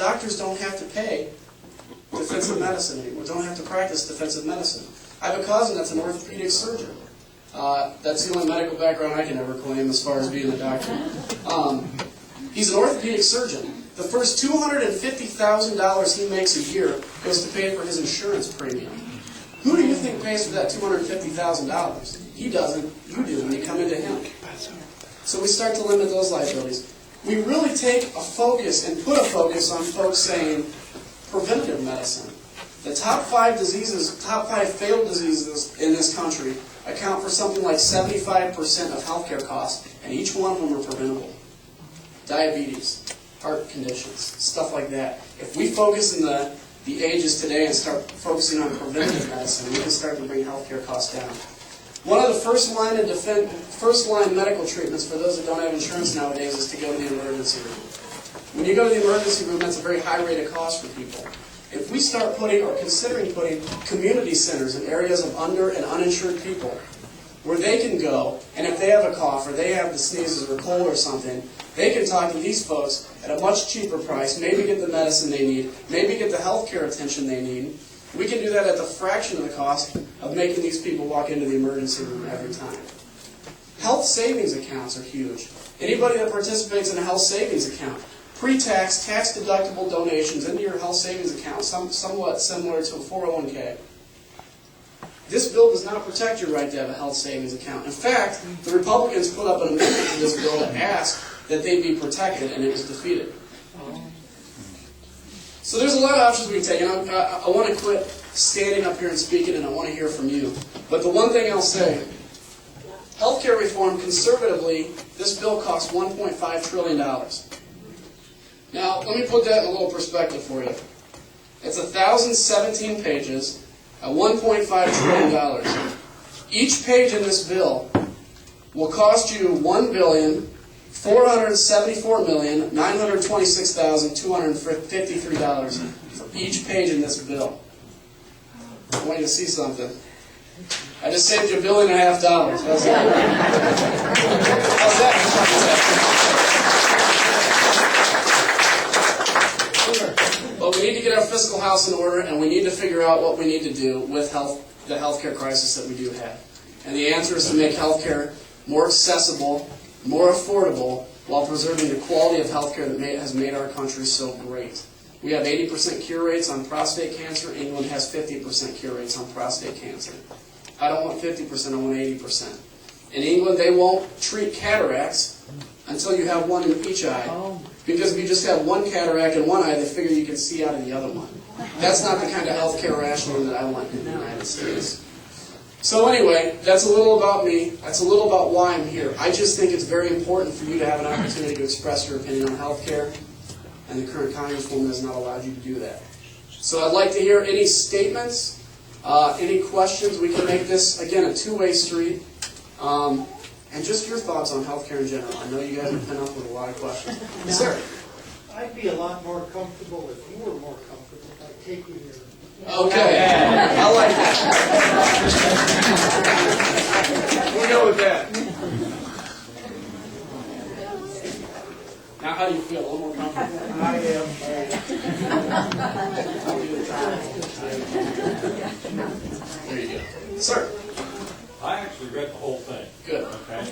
doctors don't have to pay defensive medicine anymore, don't have to practice defensive medicine. I have a cousin that's an orthopedic surgeon. That's the only medical background I can ever claim as far as being a doctor. He's an orthopedic surgeon. The first $250,000 he makes a year goes to pay for his insurance premium. Who do you think pays for that $250,000? He doesn't. You do when you come into him. So we start to limit those liabilities. We really take a focus and put a focus on folks saying preventative medicine. The top 5 diseases, top 5 failed diseases in this country account for something like 75% of healthcare costs, and each one of them are preventable. Diabetes, heart conditions, stuff like that. If we focus in the ages today and start focusing on preventative medicine, we can start to bring healthcare costs down. One of the first line medical treatments for those that don't have insurance nowadays is to go to the emergency room. When you go to the emergency room, that's a very high rate of cost for people. If we start putting or considering putting community centers in areas of under and uninsured people, where they can go, and if they have a cough or they have the sneezes or cold or something, they can talk to these folks at a much cheaper price, maybe get the medicine they need, maybe get the health care attention they need. We can do that at the fraction of the cost of making these people walk into the emergency room every time. Health savings accounts are huge. Anybody that participates in a health savings account, pre-tax, tax-deductible donations into your health savings account, somewhat similar to a 401k. This bill does not protect your right to have a health savings account. In fact, the Republicans put up an amendment to this bill to ask that they be protected, and it was defeated. So there's a lot of options we can take, and I want to quit standing up here and speaking, and I want to hear from you. But the one thing I'll say, healthcare reform, conservatively, this bill costs $1.5 trillion. Now, let me put that in a little perspective for you. It's 1,017 pages at $1.5 trillion. Each page in this bill will cost you $1,474,926,253 for each page in this bill. I want you to see something. I just saved you $1.5 billion. How's that? How's that? But we need to get our fiscal house in order, and we need to figure out what we need to do with the healthcare crisis that we do have. And the answer is to make healthcare more accessible, more affordable, while preserving the quality of healthcare that has made our country so great. We have 80% cure rates on prostate cancer. England has 50% cure rates on prostate cancer. I don't want 50%, I want 80%. In England, they won't treat cataracts until you have one in each eye. Because if you just have one cataract in one eye, they figure you can see out of the other one. That's not the kind of healthcare rationing that I want in the United States. So anyway, that's a little about me. That's a little about why I'm here. I just think it's very important for you to have an opportunity to express your opinion on healthcare, and the current congresswoman has not allowed you to do that. So I'd like to hear any statements, any questions. We can make this, again, a two-way street. And just your thoughts on healthcare in general. I know you guys have been up with a lot of questions. Yes, sir. I'd be a lot more comfortable if you were more comfortable by taking your... Okay. I like that. We'll go with that. Now, how do you feel? A little more comfortable? I am. There you go. Sir. I actually read the whole thing. Good. Okay.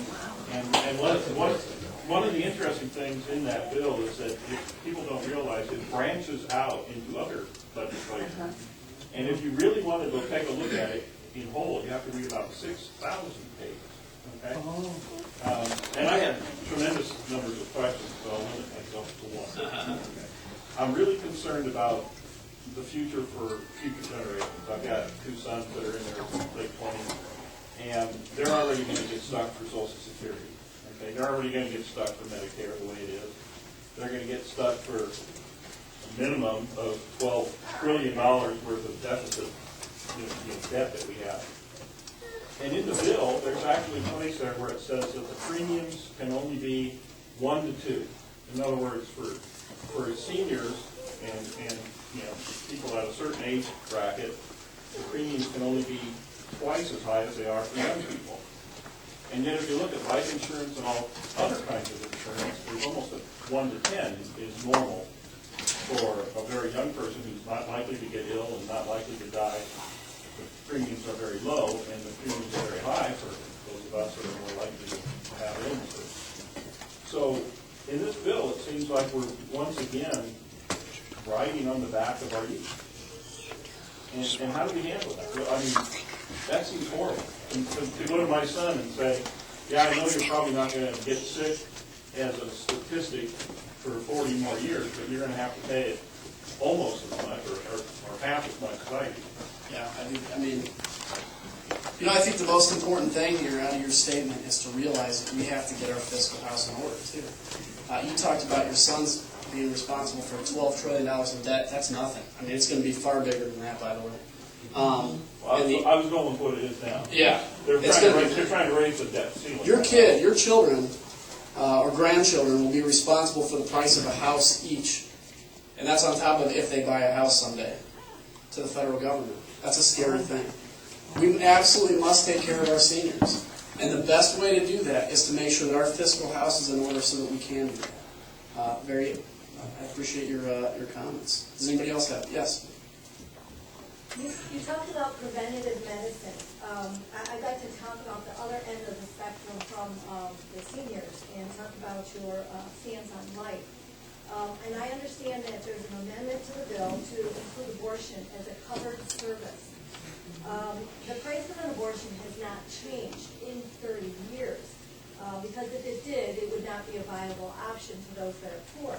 And one of the interesting things in that bill is that people don't realize it branches out into other legislation. And if you really wanted to take a look at it in whole, you have to read about 6,000 pages. Okay. And I had tremendous numbers of questions, so I'll limit myself to one. Okay. I'm really concerned about the future for future generations. I've got two sons that are in their late 20s. And they're already going to get stuck for Social Security. Okay, they're already going to get stuck for Medicare the way it is. They're going to get stuck for a minimum of $12 trillion worth of deficit, debt that we have. And in the bill, there's actually a place there where it says that the premiums can only be 1 to 2. In other words, for seniors and people at a certain age bracket, the premiums can only be twice as high as they are for young people. And yet if you look at life insurance and all other kinds of insurance, there's almost a 1 to 10 is normal for not likely to get ill and not likely to die. The premiums are very low, and the premiums are very high for those of us that are more likely to have illnesses. So in this bill, it seems like we're once again riding on the back of our youth. And how do we handle that? Well, I mean, that seems horrible. And to go to my son and say, yeah, I know you're probably not going to get sick as a statistic for 40 more years, but you're going to have to pay it almost as much or half as much as I do. Yeah, I mean, you know, I think the most important thing here out of your statement is to realize that we have to get our fiscal house in order, too. You talked about your sons being responsible for $12 trillion in debt. That's nothing. I mean, it's going to be far bigger than that, by the way. Well, I was going with what it is now. Yeah. They're trying to raise the debt ceiling. Your kid, your children, or grandchildren will be responsible for the price of a house each. And that's on top of if they buy a house someday to the federal government. That's a scary thing. We absolutely must take care of our seniors. And the best way to do that is to make sure that our fiscal house is in order so that we can do that. I appreciate your comments. Does anybody else have? Yes? You talked about preventative medicine. I'd like to talk about the other end of the spectrum from the seniors and talk about your stance on life. And I understand that there's an amendment to the bill to include abortion as a covered service. The price of an abortion has not changed in 30 years, because if it did, it would not be a viable option to those that are poor.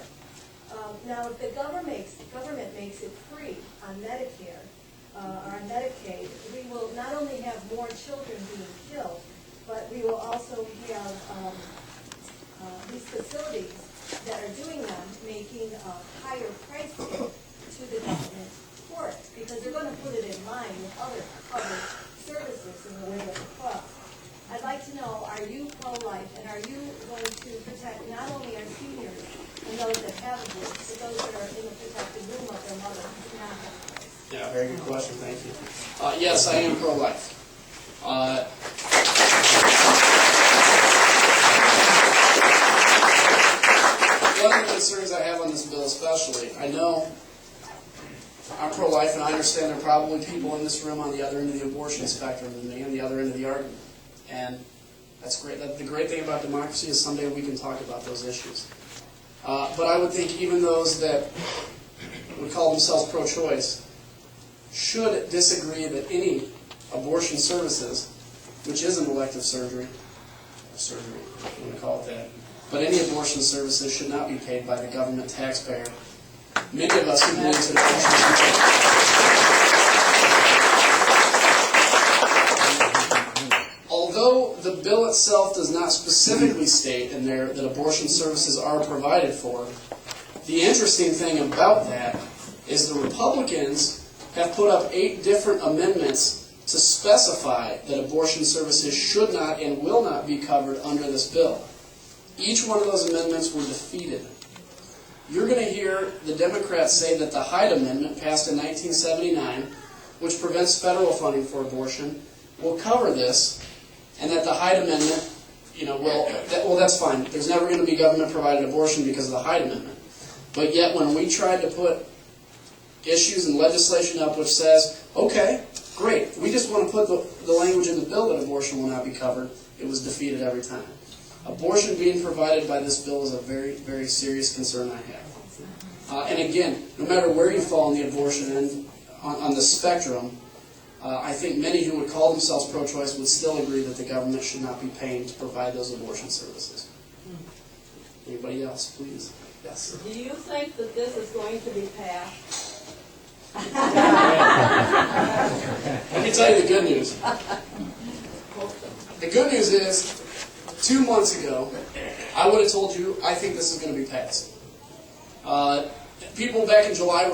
Now, if the government makes it free on Medicare or on Medicaid, we will not only have more children being killed, but we will also have these facilities that are doing them making a higher price to the government for it, because they're going to put it in line with other covered services in the way of the cost. I'd like to know, are you pro-life, and are you going to protect not only our seniors and those that have abortion, but those that are in the protected room of their mother who do not have abortion? Yeah, very good question. Thank you. Yes, I am pro-life. One of the concerns I have on this bill especially, I know I'm pro-life and I understand there are probably people in this room on the other end of the abortion spectrum than me, on the other end of the argument. And that's great. The great thing about democracy is someday we can talk about those issues. But I would think even those that would call themselves pro-choice should disagree that any abortion services, which is an elective surgery, if you want to call it that, but any abortion services should not be paid by the government taxpayer. Many of us who believe that abortion. Although the bill itself does not specifically state in there that abortion services are provided for, the interesting thing about that is the Republicans have put up 8 different amendments to specify that abortion services should not and will not be covered under this bill. Each one of those amendments were defeated. You're going to hear the Democrats say that the Hyde Amendment, passed in 1979, which prevents federal funding for abortion, will cover this, and that the Hyde Amendment, well, that's fine. There's never going to be government-provided abortion because of the Hyde Amendment. But yet, when we tried to put issues and legislation up which says, okay, great, we just want to put the language in the bill that abortion will not be covered, it was defeated every time. Abortion being provided by this bill is a very, very serious concern I have. And again, no matter where you fall on the abortion end, on the spectrum, I think many who would call themselves pro-choice would still agree that the government should not be paying to provide those abortion services. Anybody else, please? Yes. Do you think that this is going to be passed? Let me tell you the good news. The good news is, 2 months ago, I would have told you I think this is going to be passed. People back in July were